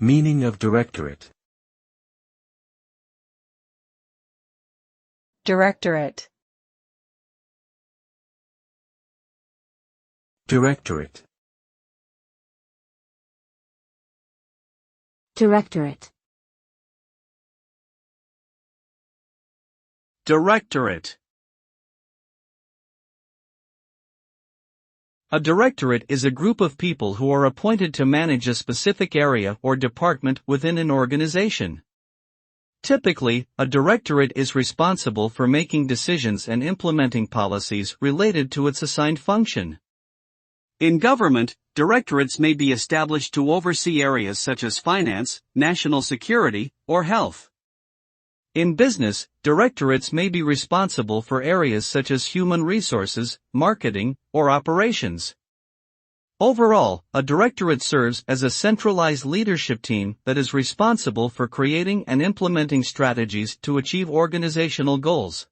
Meaning of directorate. Directorate. Directorate. Directorate. Directorate. A directorate is a group of people who are appointed to manage a specific area or department within an organization. Typically, a directorate is responsible for making decisions and implementing policies related to its assigned function. In government, directorates may be established to oversee areas such as finance, national security, or health. In business, directorates may be responsible for areas such as human resources, marketing, or operations. Overall, a directorate serves as a centralized leadership team that is responsible for creating and implementing strategies to achieve organizational goals.